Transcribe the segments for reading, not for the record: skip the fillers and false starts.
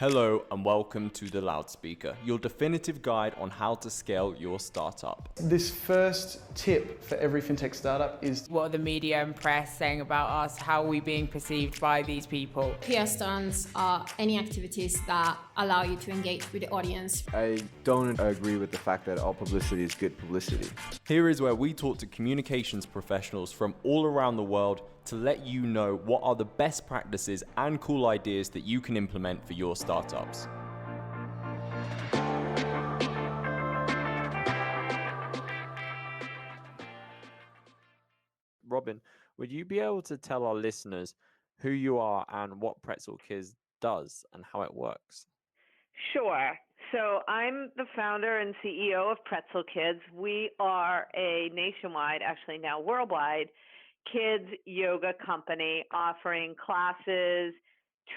Hello and welcome to the Loudspeaker, your definitive guide on how to scale your startup. This first tip for every fintech startup is what are the media and press saying about us? How are we being perceived by these people? PR stunts are any activities that allow you to engage with the audience. I don't agree with the fact that all publicity is good publicity. Here is where we talk to communications professionals from all around the world to let you know what are the best practices and cool ideas that you can implement for your startups. Robyn, would you be able to tell our listeners who you are and what Pretzel Kids does and how it works? Sure. So I'm the founder and CEO of Pretzel Kids. We are a nationwide, actually now worldwide, kids yoga company offering classes,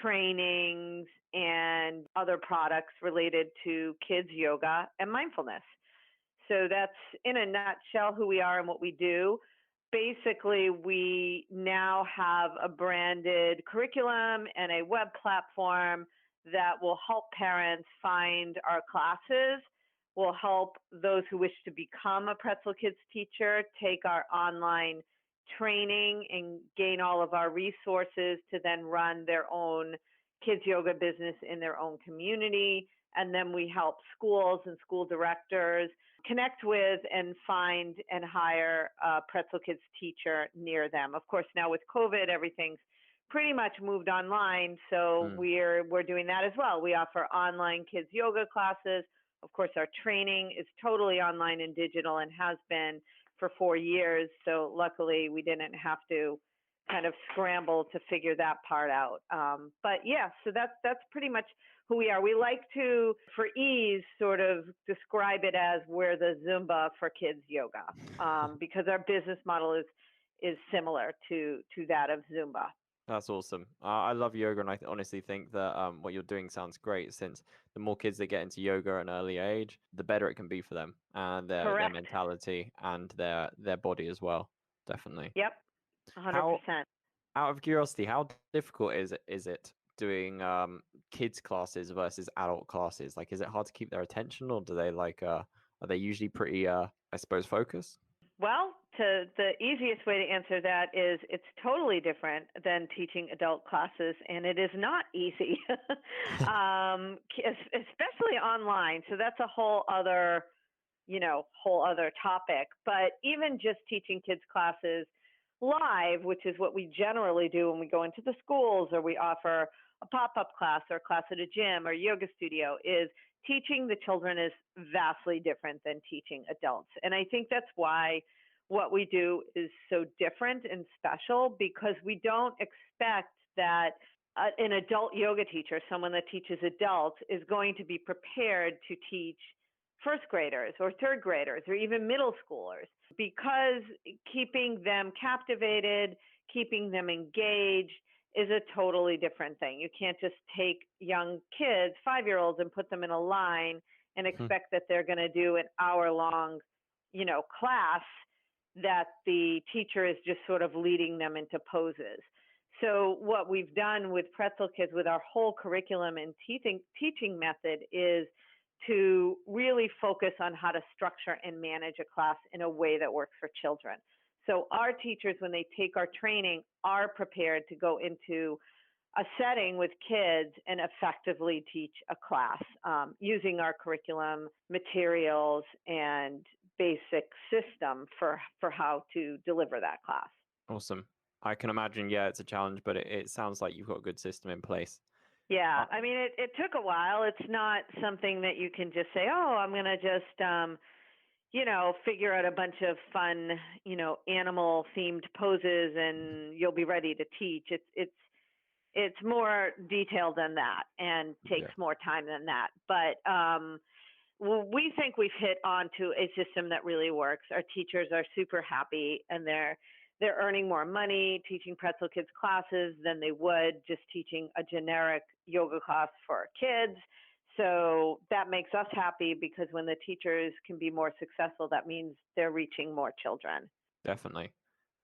trainings, and other products related to kids yoga and mindfulness. So that's in a nutshell who we are and what we do. Basically, we now have a branded curriculum and a web platform that will help parents find our classes, will help those who wish to become a Pretzel Kids teacher take our online training and gain all of our resources to then run their own kids yoga business in their own community. And then we help schools and school directors connect with and find and hire a Pretzel Kids teacher near them. Of course, now with COVID, everything's pretty much moved online, so we're doing that as well. We offer online kids yoga classes. Of course, our training is totally online and digital and has been for 4 years. So luckily, we didn't have to kind of scramble to figure that part out. But yeah, so that's pretty much who we are. We like to, for ease, sort of describe it as we're the Zumba for kids yoga, because our business model is similar to that of Zumba. That's awesome. I love yoga, and I honestly think that what you're doing sounds great, since the more kids that get into yoga at an early age, the better it can be for them and their mentality and their body as well. Definitely. Yep, 100%. Out of curiosity, how difficult is it doing kids classes versus adult classes? Like, is it hard to keep their attention, or do they are they usually pretty I suppose focused? Well, the easiest way to answer that is it's totally different than teaching adult classes, and it is not easy, especially online. So that's a whole other topic. But even just teaching kids classes live, which is what we generally do when we go into the schools or we offer a pop-up class or a class at a gym or yoga studio, is teaching the children is vastly different than teaching adults. And I think that's why what we do is so different and special, because we don't expect that an adult yoga teacher, someone that teaches adults, is going to be prepared to teach first graders or third graders or even middle schoolers, because keeping them captivated, keeping them engaged is a totally different thing. You can't just take young kids, 5-year-olds, and put them in a line and expect that they're going to do an hour-long, class that the teacher is just sort of leading them into poses. So what we've done with Pretzel Kids, with our whole curriculum and teaching method, is to really focus on how to structure and manage a class in a way that works for children. So our teachers, when they take our training, are prepared to go into a setting with kids and effectively teach a class using our curriculum, materials, and basic system for how to deliver that class. Awesome. I can imagine, it's a challenge, but it sounds like you've got a good system in place. Yeah, I mean, it took a while. It's not something that you can just say, oh, I'm going to just, figure out a bunch of fun, animal-themed poses and you'll be ready to teach. It's more detailed than that and takes more time than that. But we think we've hit onto a system that really works. Our teachers are super happy, and they're earning more money teaching Pretzel Kids classes than they would just teaching a generic yoga class for kids. So that makes us happy, because when the teachers can be more successful, that means they're reaching more children. Definitely.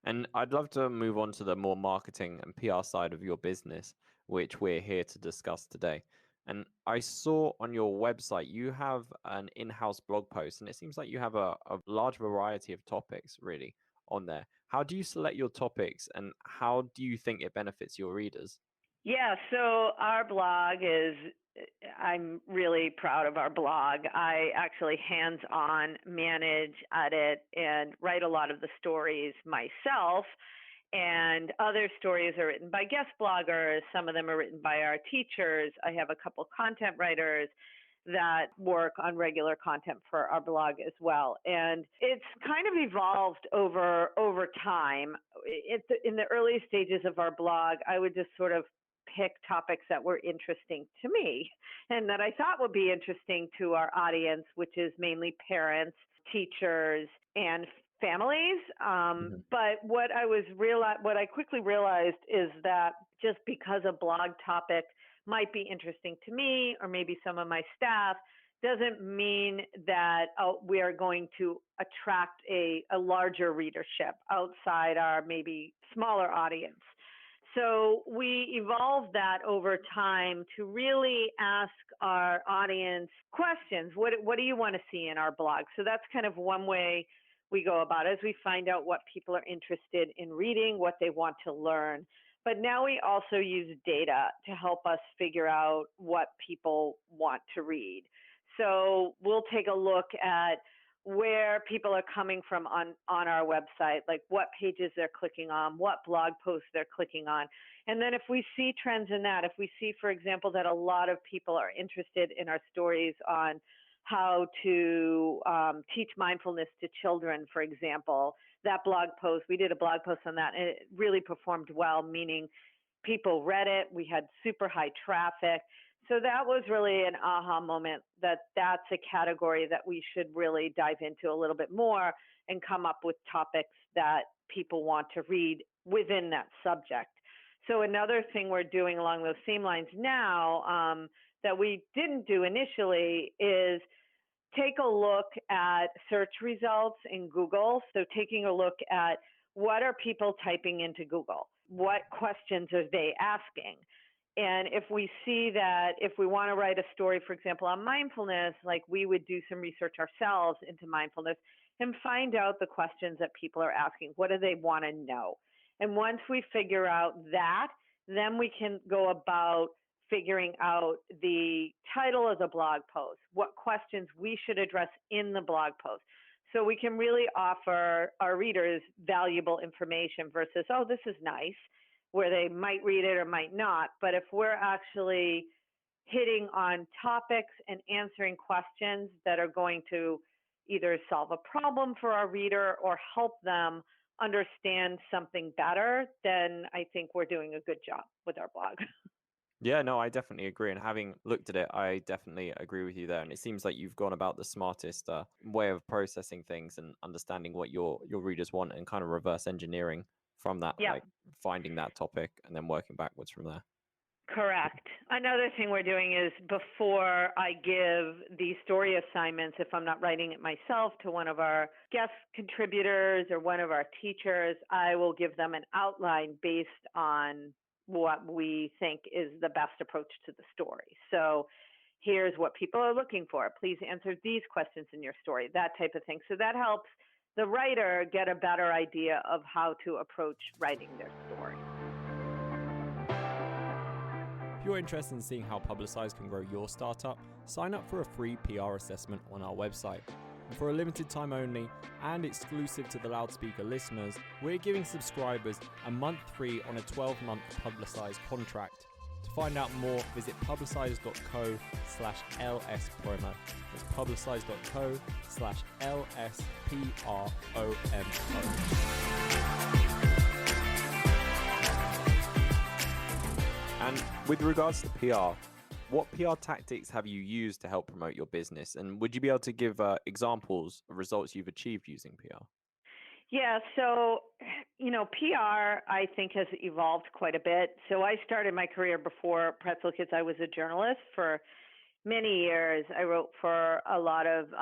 And I'd love to move on to the more marketing and PR side of your business, which we're here to discuss today. And I saw on your website you have an in-house blog post, and it seems like you have a large variety of topics really on there. How do you select your topics, and how do you think it benefits your readers? Yeah, so our blog is, I'm really proud of our blog. I actually hands-on manage, edit, and write a lot of the stories myself. And other stories are written by guest bloggers. Some of them are written by our teachers. I have a couple content writers that work on regular content for our blog as well. And it's kind of evolved over time. In the early stages of our blog, I would just sort of pick topics that were interesting to me and that I thought would be interesting to our audience, which is mainly parents, teachers, and families. But what I quickly realized is that just because a blog topic might be interesting to me or maybe some of my staff doesn't mean that we are going to attract a larger readership outside our maybe smaller audience. So we evolved that over time to really ask our audience questions. What do you want to see in our blog? So that's kind of one way we go about it, as we find out what people are interested in reading, what they want to learn. But now we also use data to help us figure out what people want to read. So we'll take a look at where people are coming from on our website, like what pages they're clicking on, what blog posts they're clicking on. And then if we see trends in that, if we see, for example, that a lot of people are interested in our stories on how to teach mindfulness to children, for example, that blog post, we did a blog post on that, and it really performed well, meaning people read it, we had super high traffic. So that was really an aha moment that that's a category that we should really dive into a little bit more and come up with topics that people want to read within that subject. So another thing we're doing along those same lines now that we didn't do initially is take a look at search results in Google. So taking a look at what are people typing into Google? What questions are they asking? And if we see that, if we want to write a story, for example, on mindfulness, like we would do some research ourselves into mindfulness and find out the questions that people are asking. What do they want to know? And once we figure out that, then we can go about figuring out the title of the blog post, what questions we should address in the blog post. So we can really offer our readers valuable information versus, oh, this is nice, where they might read it or might not. But if we're actually hitting on topics and answering questions that are going to either solve a problem for our reader or help them understand something better, then I think we're doing a good job with our blog. Yeah, no, I definitely agree. And having looked at it, I definitely agree with you there. And it seems like you've gone about the smartest way of processing things and understanding what your readers want and kind of reverse engineering from that, Yeah. like finding that topic and then working backwards from there. Correct. Another thing we're doing is before I give the story assignments, if I'm not writing it myself, to one of our guest contributors or one of our teachers, I will give them an outline based on what we think is the best approach to the story. So here's what people are looking for. Please answer these questions in your story, that type of thing. So that helps the writer get a better idea of how to approach writing their story. If you're interested in seeing how Publicize can grow your startup, sign up for a free PR assessment on our website. And for a limited time only and exclusive to the Loudspeaker listeners, we're giving subscribers a month free on a 12-month Publicize contract. To find out more, visit publicize.co/LS promo. That's publicize.co/LSPROMO. And with regards to PR, what PR tactics have you used to help promote your business? And would you be able to give examples of results you've achieved using PR? Yeah, so, PR, I think, has evolved quite a bit. So I started my career before Pretzel Kids. I was a journalist for many years. I wrote for a lot of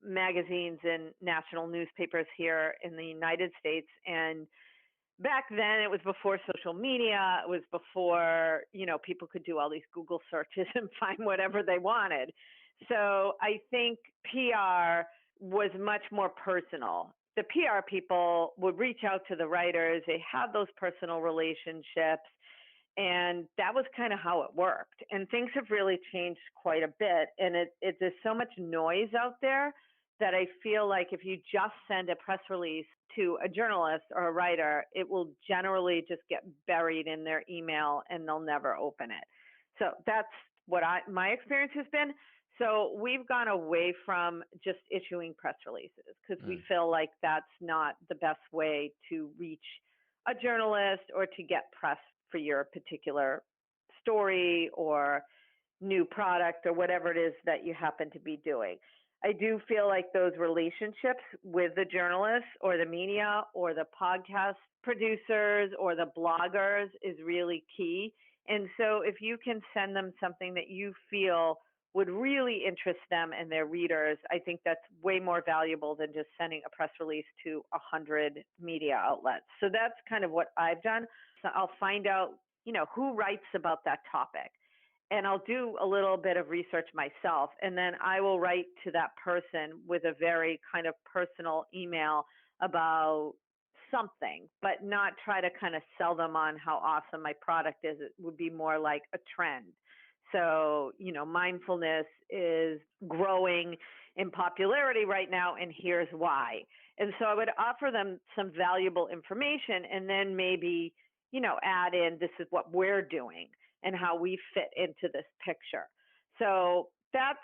magazines and national newspapers here in the United States. And back then it was before social media. It was before, people could do all these Google searches and find whatever they wanted. So I think PR was much more personal. The PR people would reach out to the writers. They had those personal relationships. And that was kind of how it worked. And things have really changed quite a bit. And there's so much noise out there that I feel like if you just send a press release to a journalist or a writer, it will generally just get buried in their email and they'll never open it. So that's what my experience has been. So we've gone away from just issuing press releases because we feel like that's not the best way to reach a journalist or to get press for your particular story or new product or whatever it is that you happen to be doing. I do feel like those relationships with the journalists or the media or the podcast producers or the bloggers is really key. And so if you can send them something that you feel would really interest them and their readers, I think that's way more valuable than just sending a press release to 100 media outlets. So that's kind of what I've done. So I'll find out, who writes about that topic. And I'll do a little bit of research myself. And then I will write to that person with a very kind of personal email about something, but not try to kind of sell them on how awesome my product is. It would be more like a trend. So, mindfulness is growing in popularity right now, and here's why. And so I would offer them some valuable information and then maybe, add in this is what we're doing and how we fit into this picture. So that's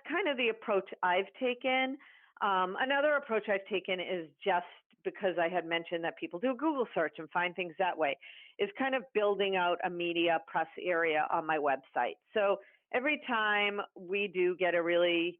kind of the approach I've taken. Another approach I've taken is just because I had mentioned that people do Google search and find things that way, is kind of building out a media press area on my website. So every time we do get a really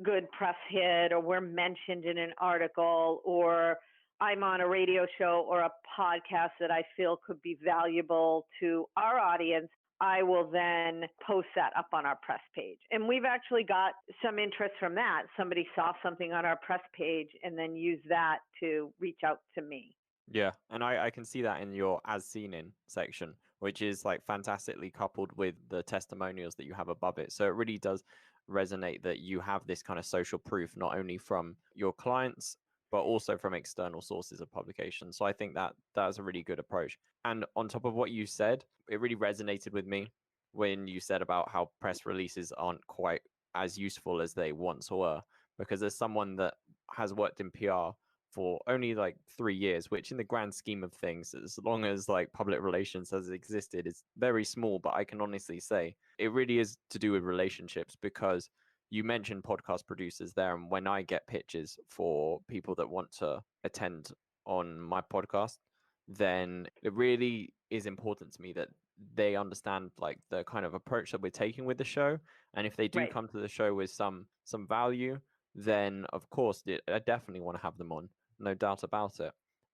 good press hit or we're mentioned in an article or I'm on a radio show or a podcast that I feel could be valuable to our audience, I will then post that up on our press page. And we've actually got some interest from that. Somebody saw something on our press page and then used that to reach out to me. Yeah, and I can see that in your as seen in section, which is like fantastically coupled with the testimonials that you have above it. So it really does resonate that you have this kind of social proof, not only from your clients, but also from external sources of publication. So I think that is a really good approach. And on top of what you said, it really resonated with me when you said about how press releases aren't quite as useful as they once were, because as someone that has worked in PR for only like 3 years, which in the grand scheme of things, as long as like public relations has existed, is very small. But I can honestly say it really is to do with relationships, because you mentioned podcast producers there. And when I get pitches for people that want to attend on my podcast, then it really is important to me that they understand like the kind of approach that we're taking with the show. And if they do come to the show with some value, then of course I definitely want to have them on, no doubt about it.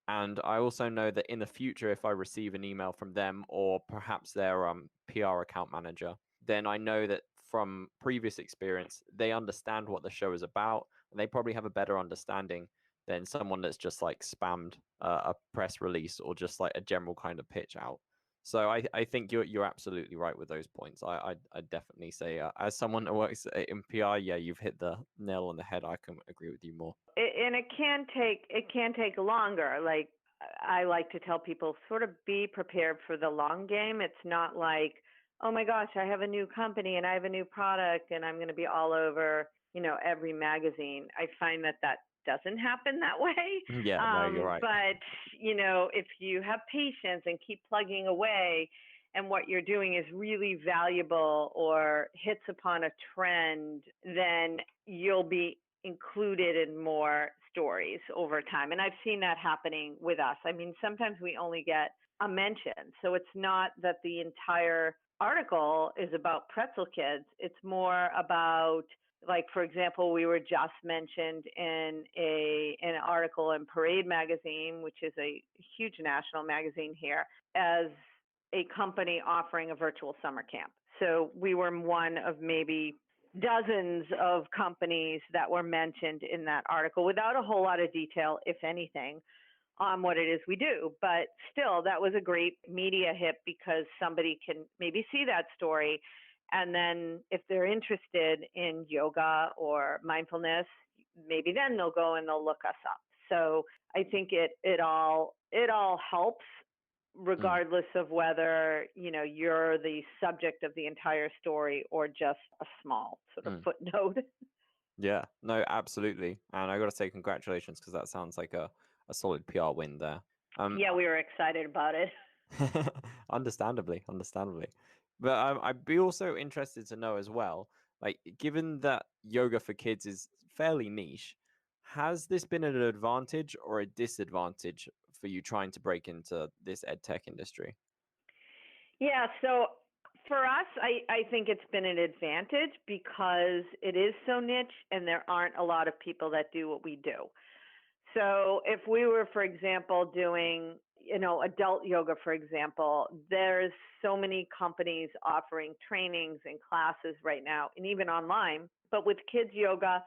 And I also know that in the future, if I receive an email from them or perhaps their PR account manager, then I know that from previous experience, they understand what the show is about, and they probably have a better understanding than someone that's just like spammed a press release or just like a general kind of pitch out. So I think you're absolutely right with those points. I definitely say as someone that works in PR, yeah, you've hit the nail on the head. I can agree with you more. And it can take longer. Like I like to tell people, sort of be prepared for the long game. It's not like, oh my gosh, I have a new company and I have a new product and I'm going to be all over, every magazine. I find that doesn't happen that way. Yeah, no, you're right. But, if you have patience and keep plugging away and what you're doing is really valuable or hits upon a trend, then you'll be included in more stories over time. And I've seen that happening with us. I mean, sometimes we only get a mention. So it's not that the entire article is about Pretzel Kids. It's more about, like, for example, we were just mentioned in an article in Parade magazine, which is a huge national magazine here, as a company offering a virtual summer camp. So we were one of maybe dozens of companies that were mentioned in that article without a whole lot of detail, if anything. on what it is we do. But still, that was a great media hit because somebody can maybe see that story. And then if they're interested in yoga or mindfulness, maybe then they'll go and they'll look us up. So I think it all helps regardless of whether, you're the subject of the entire story or just a small sort of footnote. Yeah, no, absolutely. And I got to say congratulations because that sounds like a solid PR win there. Yeah, we were excited about it. Understandably. But I'd be also interested to know as well, like, given that yoga for kids is fairly niche, has this been an advantage or a disadvantage for you trying to break into this ed tech industry? Yeah, so for us, I think it's been an advantage because it is so niche and there aren't a lot of people that do what we do. So if we were, for example, doing, adult yoga, for example, there's so many companies offering trainings and classes right now, and even online. But with kids yoga,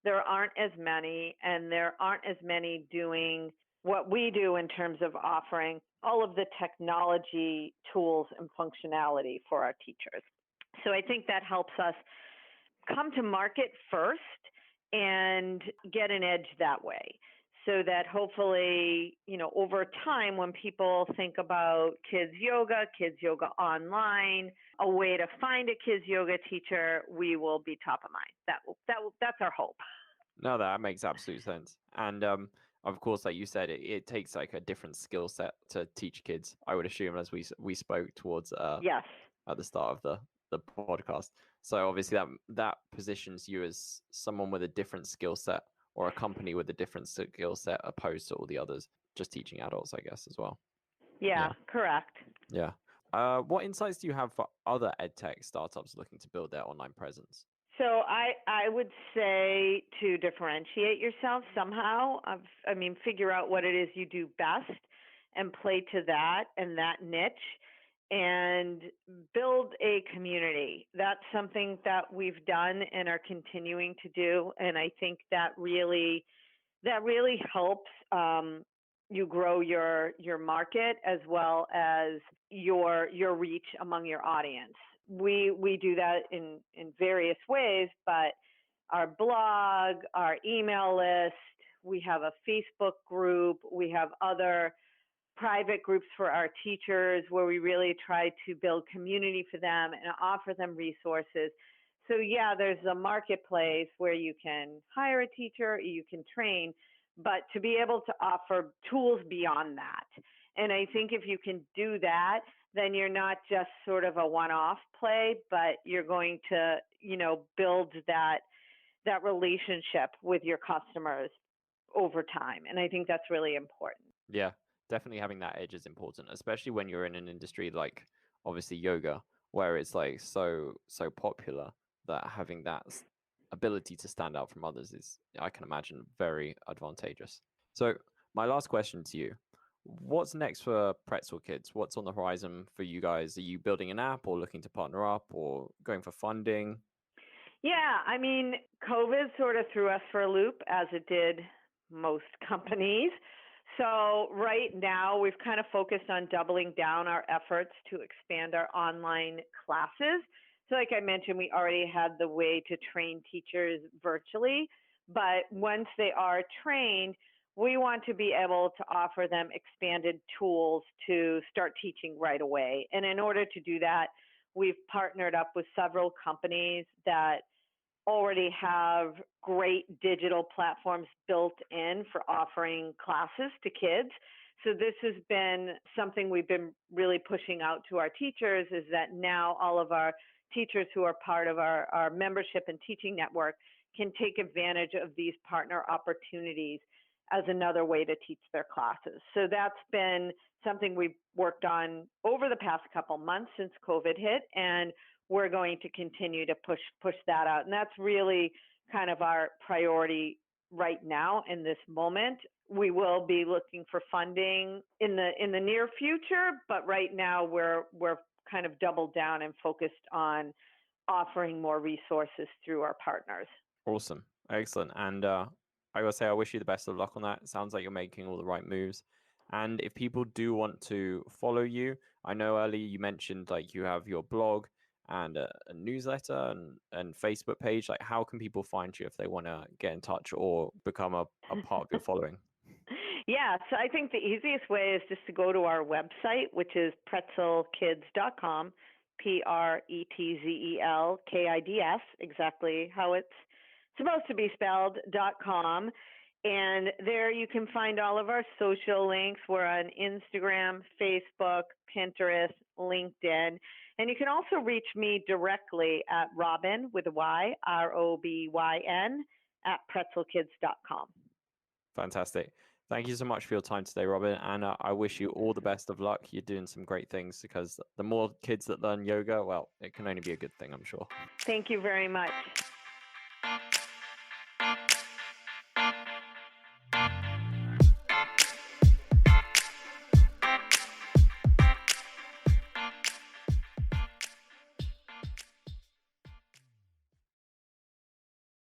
there aren't as many, and there aren't as many doing what we do in terms of offering all of the technology tools and functionality for our teachers. So I think that helps us come to market first and get an edge that way. So that hopefully, over time, when people think about kids yoga online, a way to find a kids yoga teacher, we will be top of mind. That's our hope. No, that makes absolute sense. And of course, like you said, it takes like a different skill set to teach kids, I would assume, as we spoke towards yes. at the start of the podcast. So obviously that positions you as someone with a different skill set, or a company with a different skill set opposed to all the others just teaching adults, I guess, as well. Yeah. Correct. Yeah. What insights do you have for other edtech startups looking to build their online presence? So I would say to differentiate yourself somehow. Figure out what it is you do best and play to that and that niche and build a community. That's something that we've done and are continuing to do. And I think that really helps you grow your market as well as your reach among your audience. We do that in various ways, but our blog, our email list, we have a Facebook group, we have other private groups for our teachers where we really try to build community for them and offer them resources. So yeah, there's a marketplace where you can hire a teacher, you can train, but to be able to offer tools beyond that. And I think if you can do that, then you're not just sort of a one-off play, but you're going to, build that relationship with your customers over time. And I think that's really important. Yeah, definitely having that edge is important, especially when you're in an industry like obviously yoga, where it's like so popular, that having that ability to stand out from others is, I can imagine, very advantageous. So my last question to you, what's next for Pretzel Kids? What's on the horizon for you guys? Are you building an app or looking to partner up or going for funding? Yeah, COVID sort of threw us for a loop, as it did most companies. So right now we've kind of focused on doubling down our efforts to expand our online classes. So like I mentioned, we already had the way to train teachers virtually, but once they are trained, we want to be able to offer them expanded tools to start teaching right away. And in order to do that, we've partnered up with several companies that already have great digital platforms built in for offering classes to kids. So this has been something we've been really pushing out to our teachers, is that now all of our teachers who are part of our membership and teaching network can take advantage of these partner opportunities as another way to teach their classes. So that's been something we've worked on over the past couple months since COVID hit, and we're going to continue to push that out. And that's really kind of our priority right now in this moment. We will be looking for funding in the near future, but right now we're kind of doubled down and focused on offering more resources through our partners. Awesome. Excellent. And I gotta say, I wish you the best of luck on that. It sounds like you're making all the right moves. And if people do want to follow you, I know earlier you mentioned like you have your blog and a newsletter and Facebook page. Like, how can people find you if they want to get in touch or become a part of your following? Yeah, so I think the easiest way is just to go to our website, which is pretzelkids.com, PRETZELKIDS, exactly how it's supposed to be spelled, .com. And there you can find all of our social links. We're on Instagram, Facebook, Pinterest, LinkedIn. And you can also reach me directly at Robyn, with a Y, ROBYN, at pretzelkids.com. Fantastic. Thank you so much for your time today, Robyn. And I wish you all the best of luck. You're doing some great things, because the more kids that learn yoga, well, it can only be a good thing, I'm sure. Thank you very much.